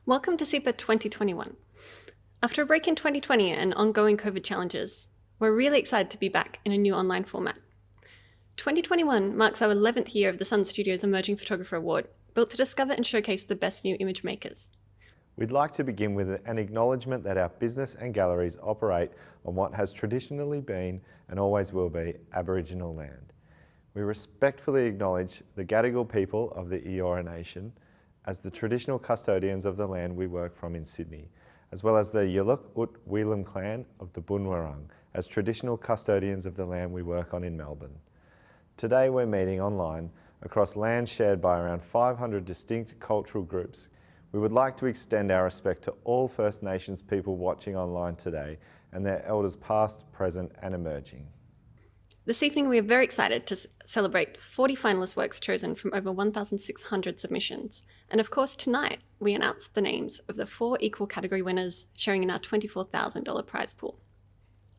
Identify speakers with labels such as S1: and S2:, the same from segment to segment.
S1: Welcome to SEPA 2021. After a break in 2020 and ongoing COVID challenges, we're really excited to be back in a new online format. 2021 marks our 11th year of the SUNSTUDIOS Emerging Photographer Award, built to discover and showcase the best new image makers.
S2: We'd like to begin with an acknowledgement that our business and galleries operate on what has traditionally been and always will be Aboriginal land. We respectfully acknowledge the Gadigal people of the Eora Nation as the traditional custodians of the land we work from in Sydney, as well as the Yaluk Ut Weelam clan of the Bunwurrung as traditional custodians of the land we work on in Melbourne. Today we're meeting online across land shared by around 500 distinct cultural groups. We would like to extend our respect to all First Nations people watching online today and their elders past, present and emerging.
S1: This evening we are very excited to celebrate 40 finalist works chosen from over 1,600 submissions. And of course tonight we announce the names of the 4 equal category winners sharing in our $24,000 prize pool.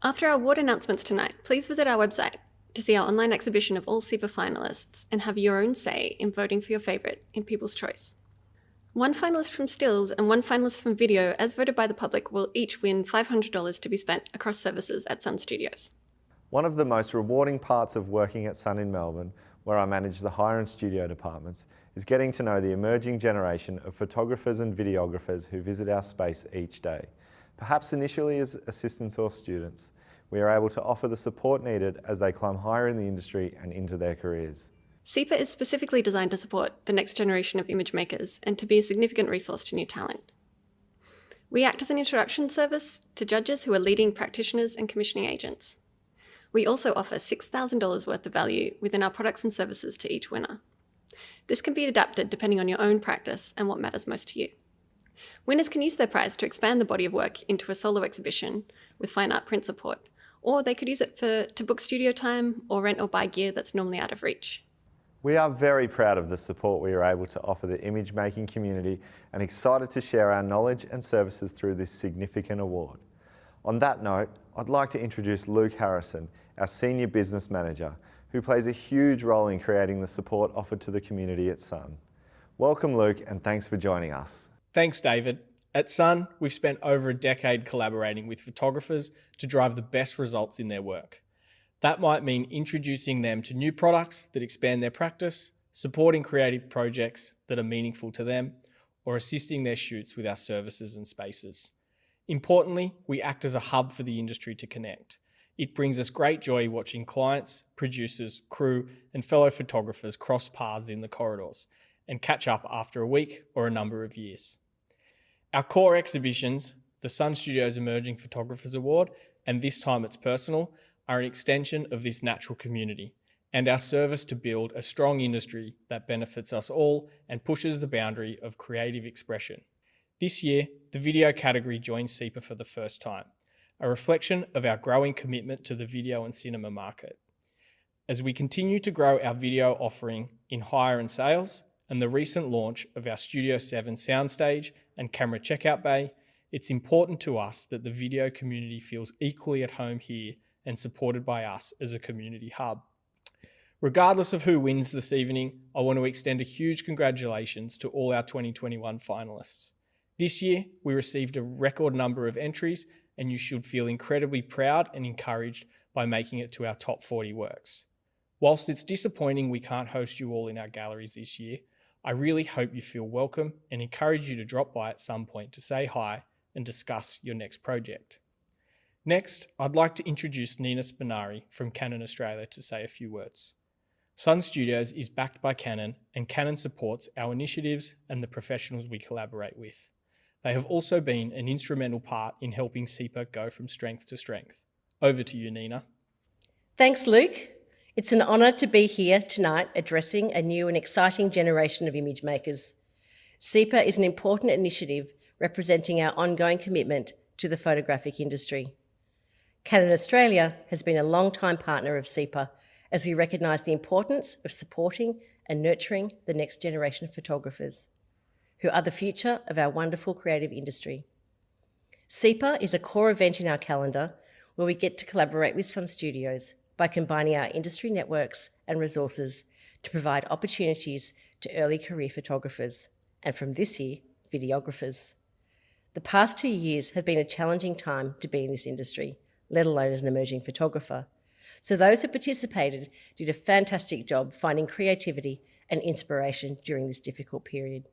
S1: After our award announcements tonight, please visit our website to see our online exhibition of all SEPA finalists and have your own say in voting for your favourite in People's Choice. 1 finalist from stills and 1 finalist from video, as voted by the public, will each win $500 to be spent across services at SUNSTUDIOS.
S2: One of the most rewarding parts of working at Sun in Melbourne, where I manage the hire and studio departments, is getting to know the emerging generation of photographers and videographers who visit our space each day. Perhaps initially as assistants or students, we are able to offer the support needed as they climb higher in the industry and into their careers.
S1: SEPA is specifically designed to support the next generation of image makers and to be a significant resource to new talent. We act as an introduction service to judges who are leading practitioners and commissioning agents. We also offer $6,000 worth of value within our products and services to each winner. This can be adapted depending on your own practice and what matters most to you. Winners can use their prize to expand the body of work into a solo exhibition with fine art print support, or they could use it to book studio time or rent or buy gear that's normally out of reach.
S2: We are very proud of the support we are able to offer the image making community and excited to share our knowledge and services through this significant award. On that note, I'd like to introduce Luke Harrison, our Senior Business Manager, who plays a huge role in creating the support offered to the community at Sun. Welcome Luke, and thanks for joining us.
S3: Thanks David. At Sun, we've spent over a decade collaborating with photographers to drive the best results in their work. That might mean introducing them to new products that expand their practice, supporting creative projects that are meaningful to them, or assisting their shoots with our services and spaces. Importantly, we act as a hub for the industry to connect. It brings us great joy watching clients, producers, crew, and fellow photographers cross paths in the corridors and catch up after a week or a number of years. Our core exhibitions, the SUNSTUDIOS Emerging Photographers Award, and This Time It's Personal, are an extension of this natural community and our service to build a strong industry that benefits us all and pushes the boundary of creative expression. This year, the video category joins SEPA for the first time, a reflection of our growing commitment to the video and cinema market. As we continue to grow our video offering in hire and sales and the recent launch of our Studio 7 soundstage and camera checkout bay, it's important to us that the video community feels equally at home here and supported by us as a community hub. Regardless of who wins this evening, I want to extend a huge congratulations to all our 2021 finalists. This year, we received a record number of entries, and you should feel incredibly proud and encouraged by making it to our top 40 works. Whilst it's disappointing we can't host you all in our galleries this year, I really hope you feel welcome and encourage you to drop by at some point to say hi and discuss your next project. Next, I'd like to introduce Nina Spanari from Canon Australia to say a few words. SUNSTUDIOS is backed by Canon, and Canon supports our initiatives and the professionals we collaborate with. They have also been an instrumental part in helping SEPA go from strength to strength. Over to you, Nina.
S4: Thanks, Luke. It's an honour to be here tonight addressing a new and exciting generation of image makers. SEPA is an important initiative representing our ongoing commitment to the photographic industry. Canon Australia has been a long-time partner of SEPA as we recognise the importance of supporting and nurturing the next generation of photographers, who are the future of our wonderful creative industry. SEPA is a core event in our calendar where we get to collaborate with SUNSTUDIOS by combining our industry networks and resources to provide opportunities to early career photographers, and from this year, videographers. The past 2 years have been a challenging time to be in this industry, let alone as an emerging photographer. So those who participated did a fantastic job finding creativity and inspiration during this difficult period.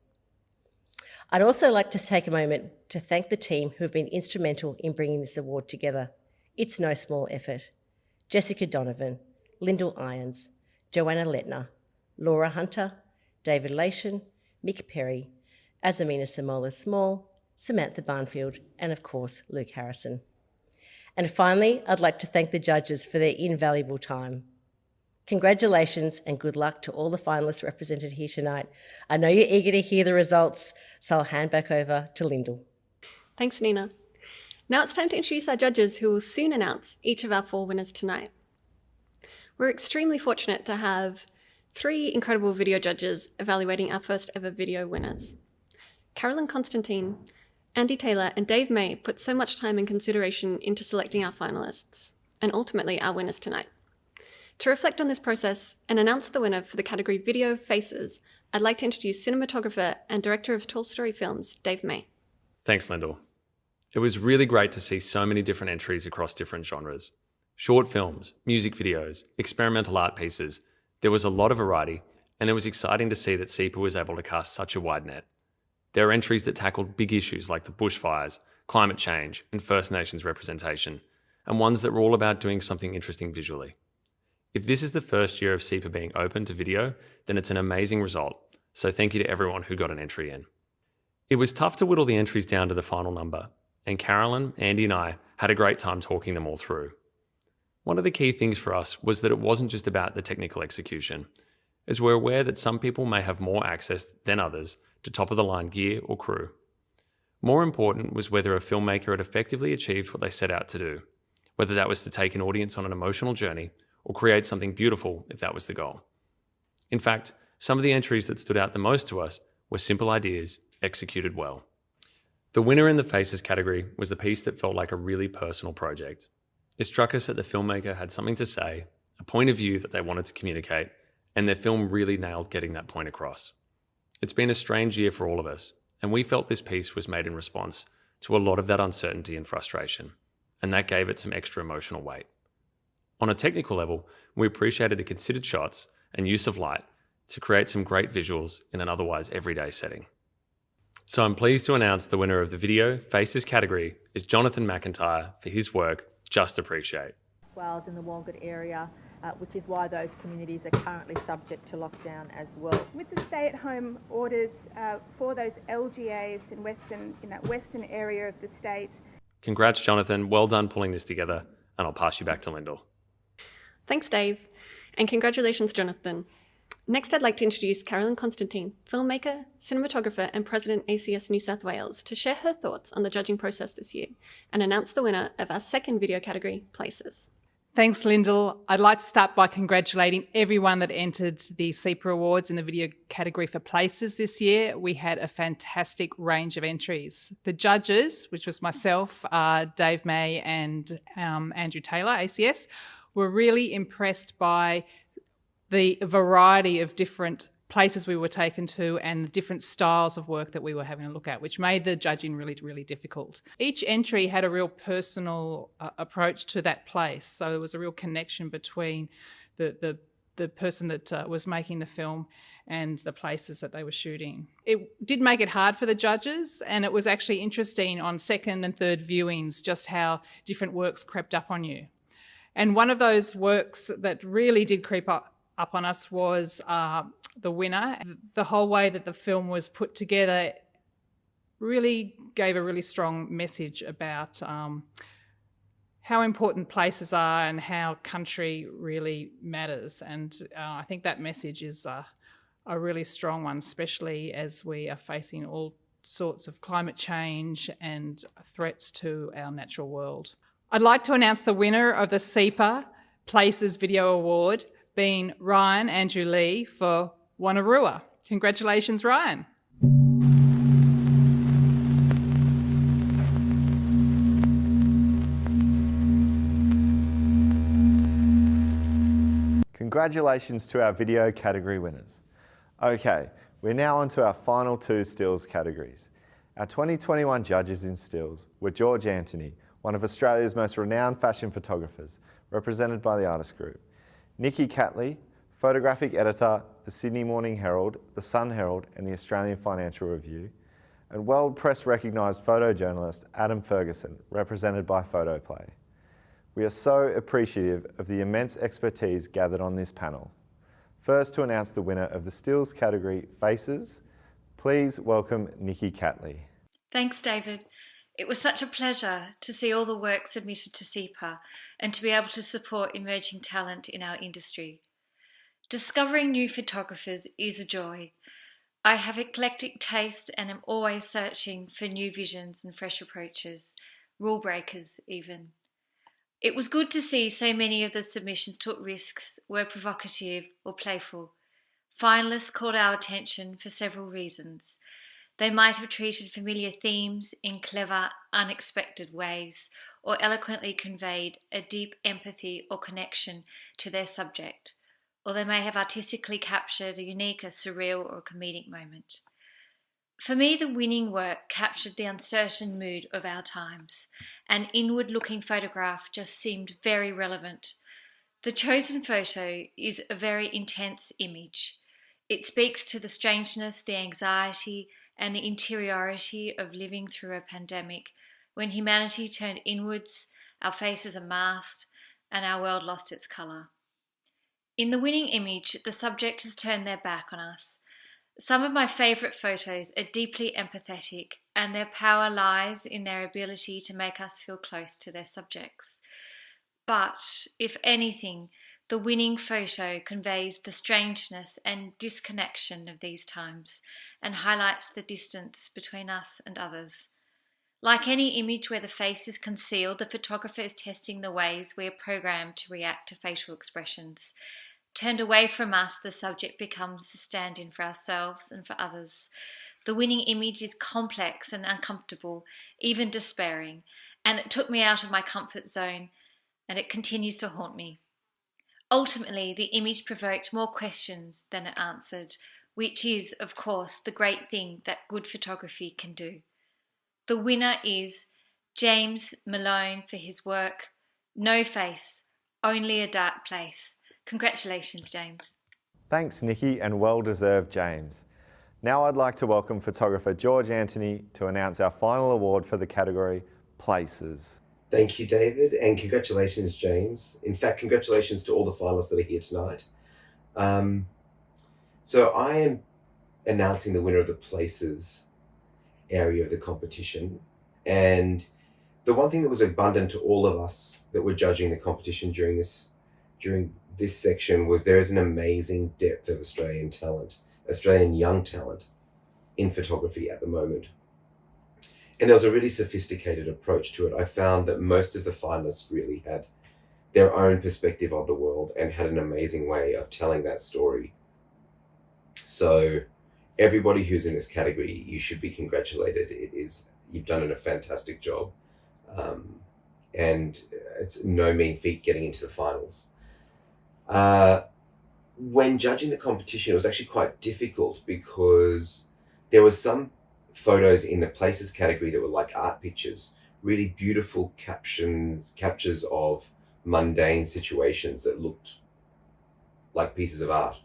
S4: I'd also like to take a moment to thank the team who have been instrumental in bringing this award together. It's no small effort. Jessica Donovan, Lyndall Irons, Joanna Lettner, Laura Hunter, David Lation, Mick Perry, Azamina Samola-Small, Samantha Barnfield, and of course, Luke Harrison. And finally, I'd like to thank the judges for their invaluable time. Congratulations and good luck to all the finalists represented here tonight. I know you're eager to hear the results, so I'll hand back over to Lyndall.
S1: Thanks, Nina. Now it's time to introduce our judges, who will soon announce each of our 4 winners tonight. We're extremely fortunate to have 3 incredible video judges evaluating our first ever video winners. Carolyn Constantine, Andy Taylor, and Dave May put so much time and consideration into selecting our finalists, and ultimately our winners tonight. To reflect on this process and announce the winner for the category Video Faces, I'd like to introduce cinematographer and director of Tall Story Films, Dave May.
S5: Thanks, Lyndall. It was really great to see so many different entries across different genres. Short films, music videos, experimental art pieces. There was a lot of variety, and it was exciting to see that SEPA was able to cast such a wide net. There are entries that tackled big issues like the bushfires, climate change, and First Nations representation, and ones that were all about doing something interesting visually. If this is the first year of SEPA being open to video, then it's an amazing result, so thank you to everyone who got an entry in. It was tough to whittle the entries down to the final number, and Carolyn, Andy and I had a great time talking them all through. One of the key things for us was that it wasn't just about the technical execution, as we're aware that some people may have more access than others to top-of-the-line gear or crew. More important was whether a filmmaker had effectively achieved what they set out to do, whether that was to take an audience on an emotional journey or create something beautiful if that was the goal. In fact, some of the entries that stood out the most to us were simple ideas executed well. The winner in the Faces category was the piece that felt like a really personal project. It struck us that the filmmaker had something to say, a point of view that they wanted to communicate, and their film really nailed getting that point across. It's been a strange year for all of us, and we felt this piece was made in response to a lot of that uncertainty and frustration, and that gave it some extra emotional weight. On a technical level, we appreciated the considered shots and use of light to create some great visuals in an otherwise everyday setting. So I'm pleased to announce the winner of the Video Faces category is Jonathan McIntyre for his work, Just Appreciate.
S6: Wales in the Walgett area, which is why those communities are currently subject to lockdown as well.
S7: With the stay-at-home orders for those LGAs in that western area of the state.
S5: Congrats, Jonathan. Well done pulling this together, and I'll pass you back to Lyndall.
S1: Thanks, Dave, and congratulations, Jonathan. Next, I'd like to introduce Carolyn Constantine, filmmaker, cinematographer, and president ACS New South Wales, to share her thoughts on the judging process this year and announce the winner of our second video category, Places.
S8: Thanks, Lyndall. I'd like to start by congratulating everyone that entered the SEPA Awards in the video category for Places this year. We had a fantastic range of entries. The judges, which was myself, Dave May and Andrew Taylor, ACS, were really impressed by the variety of different places we were taken to and the different styles of work that we were having a look at, which made the judging really, really difficult. Each entry had a real personal approach to that place, so there was a real connection between the person that was making the film and the places that they were shooting. It did make it hard for the judges, and it was actually interesting on second and third viewings just how different works crept up on you. And one of those works that really did creep up on us was the winner. The whole way that the film was put together really gave a really strong message about how important places are and how country really matters. And I think that message is a really strong one, especially as we are facing all sorts of climate change and threats to our natural world. I'd like to announce the winner of the SEPA Places Video Award, being Ryan Andrew Lee for Wonnarua. Congratulations, Ryan.
S2: Congratulations to our video category winners. Okay, we're now on to our final 2 stills categories. Our 2021 judges in stills were George Anthony, one of Australia's most renowned fashion photographers, represented by the Artist Group; Nikki Catley, photographic editor, the Sydney Morning Herald, the Sun Herald and the Australian Financial Review; and World Press recognised photojournalist Adam Ferguson, represented by Photoplay. We are so appreciative of the immense expertise gathered on this panel. First, to announce the winner of the stills category, Faces, please welcome Nikki Catley.
S9: Thanks, David. It was such a pleasure to see all the work submitted to SEPA and to be able to support emerging talent in our industry. Discovering new photographers is a joy. I have eclectic taste and am always searching for new visions and fresh approaches, rule breakers even. It was good to see so many of the submissions took risks, were provocative or playful. Finalists caught our attention for several reasons. They might have treated familiar themes in clever, unexpected ways, or eloquently conveyed a deep empathy or connection to their subject, or they may have artistically captured a unique, a surreal or comedic moment. For me, the winning work captured the uncertain mood of our times. An inward-looking photograph just seemed very relevant. The chosen photo is a very intense image. It speaks to the strangeness, the anxiety, and the interiority of living through a pandemic when humanity turned inwards, our faces are masked, and our world lost its colour. In the winning image, the subject has turned their back on us. Some of my favourite photos are deeply empathetic, and their power lies in their ability to make us feel close to their subjects. But, if anything, the winning photo conveys the strangeness and disconnection of these times and highlights the distance between us and others. Like any image where the face is concealed, the photographer is testing the ways we are programmed to react to facial expressions. Turned away from us, the subject becomes a stand-in for ourselves and for others. The winning image is complex and uncomfortable, even despairing, and it took me out of my comfort zone, and it continues to haunt me. Ultimately, the image provoked more questions than it answered, which is, of course, the great thing that good photography can do. The winner is James Malone for his work, No Face, Only a Dark Place. Congratulations, James.
S2: Thanks, Nikki, and well-deserved, James. Now I'd like to welcome photographer George Anthony to announce our final award for the category, Places.
S10: Thank you, David, and congratulations, James. In fact, congratulations to all the finalists that are here tonight. So I am announcing the winner of the Places area of the competition, and the one thing that was abundant to all of us that were judging the competition during this section was there is an amazing depth of Australian talent, Australian young talent in photography at the moment. And there was a really sophisticated approach to it. I found that most of the finalists really had their own perspective of the world and had an amazing way of telling that story. So everybody who's in this category, you should be congratulated. You've done a fantastic job. And it's no mean feat getting into the finals. When judging the competition, it was actually quite difficult because there was some photos in the Places category that were like art pictures, really beautiful captures of mundane situations that looked like pieces of art.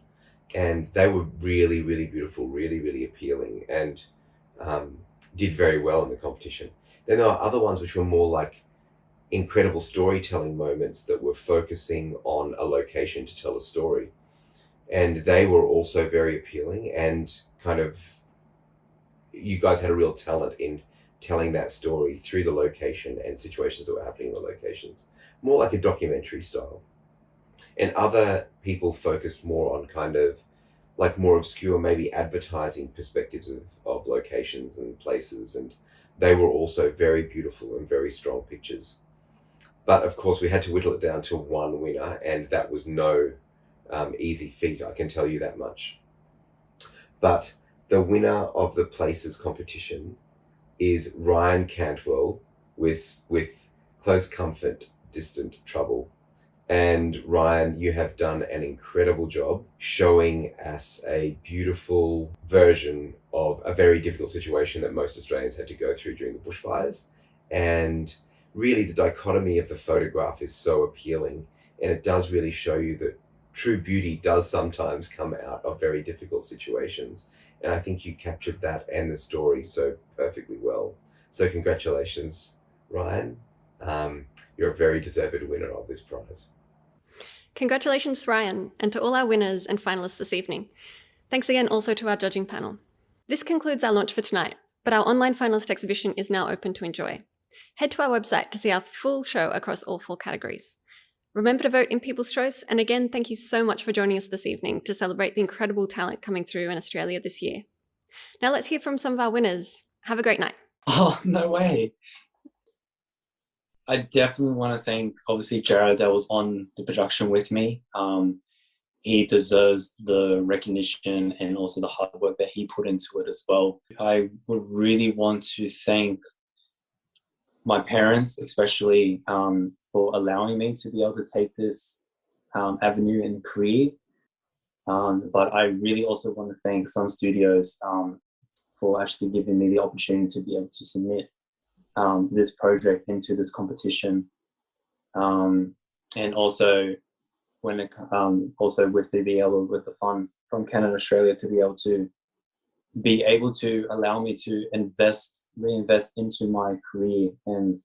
S10: And they were really, really beautiful, really, really appealing, and did very well in the competition. Then there were other ones which were more like incredible storytelling moments that were focusing on a location to tell a story. And they were also very appealing, and kind of, you guys had a real talent in telling that story through the location and situations that were happening in the locations, more like a documentary style. And other people focused more on kind of like more obscure, maybe advertising perspectives of locations and places. And they were also very beautiful and very strong pictures. But of course, we had to whittle it down to one winner, and that was no easy feat, I can tell you that much. But the winner of the Places competition is Ryan Cantwell with Close Comfort, Distant Trouble. And Ryan, you have done an incredible job showing us a beautiful version of a very difficult situation that most Australians had to go through during the bushfires. And really, the dichotomy of the photograph is so appealing, and it does really show you that true beauty does sometimes come out of very difficult situations. And I think you captured that and the story so perfectly well. So congratulations, Ryan. You're a very deserved winner of this prize.
S1: Congratulations, Ryan, and to all our winners and finalists this evening. Thanks again also to our judging panel. This concludes our launch for tonight, but our online finalist exhibition is now open to enjoy. Head to our website to see our full show across all 4 categories. Remember to vote in People's Choice, and again, thank you so much for joining us this evening to celebrate the incredible talent coming through in Australia this year. Now let's hear from some of our winners. Have a great night.
S11: Oh, no way. I definitely want to thank, obviously, Jared that was on the production with me. He deserves the recognition and also the hard work that he put into it as well. I would really want to thank my parents, especially for allowing me to be able to take this avenue and career. But I really also want to thank SUNSTUDIOS for actually giving me the opportunity to be able to submit this project into this competition, and also when it also with the funds from Canon Australia to be able to allow me to reinvest into my career. And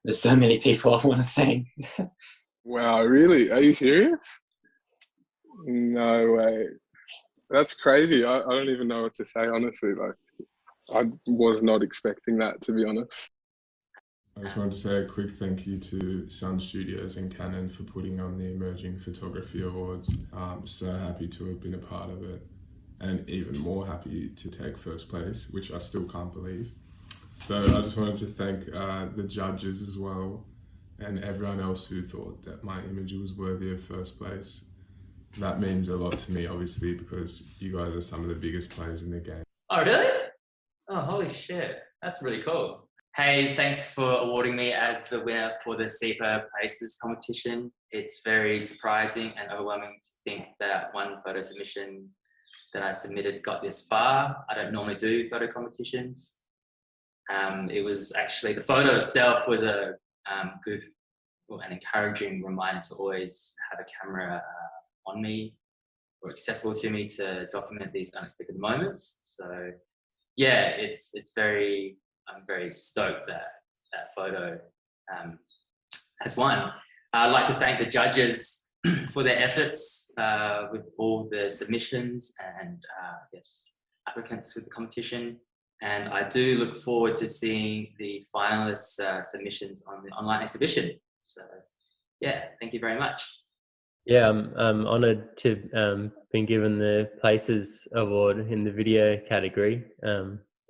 S11: there's so many people I want to thank.
S12: Wow, really? Are you serious? No way. That's crazy. I don't even know what to say, honestly. Like, I was not expecting that, to be honest.
S13: I just wanted to say a quick thank you to SUNSTUDIOS and Canon for putting on the Emerging Photography Awards. I'm so happy to have been a part of it, and even more happy to take first place, which I still can't believe. So I just wanted to thank the judges as well, and everyone else who thought that my image was worthy of first place. That means a lot to me, obviously, because you guys are some of the biggest players in the game.
S14: Oh, really? Oh, holy shit. That's really cool. Hey, thanks for awarding me as the winner for the SEPA Places competition. It's very surprising and overwhelming to think that one photo submission that I submitted got this far. I don't normally do photo competitions. It was actually, the photo itself was a good and encouraging reminder to always have a camera on me or accessible to me to document these unexpected moments. So yeah, I'm very stoked that that photo has won. I'd like to thank the judges for their efforts with all the submissions and applicants with the competition. And I do look forward to seeing the finalists' submissions on the online exhibition. So yeah, thank you very much.
S15: Yeah, I'm honoured to been given the Places Award in the video category.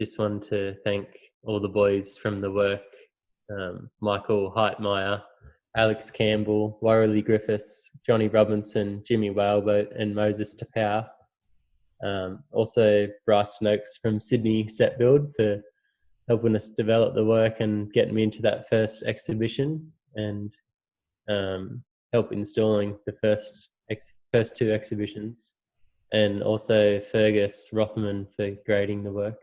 S15: Just want to thank all the boys from the work, Michael Heitmeyer, Alex Campbell, Warrelly Griffiths, Johnny Robinson, Jimmy Whaleboat and Moses Tapau. Also Bryce Noakes from Sydney Set Build for helping us develop the work and getting me into that first exhibition, and help installing the first 2 exhibitions, and also Fergus Rothman for grading the work.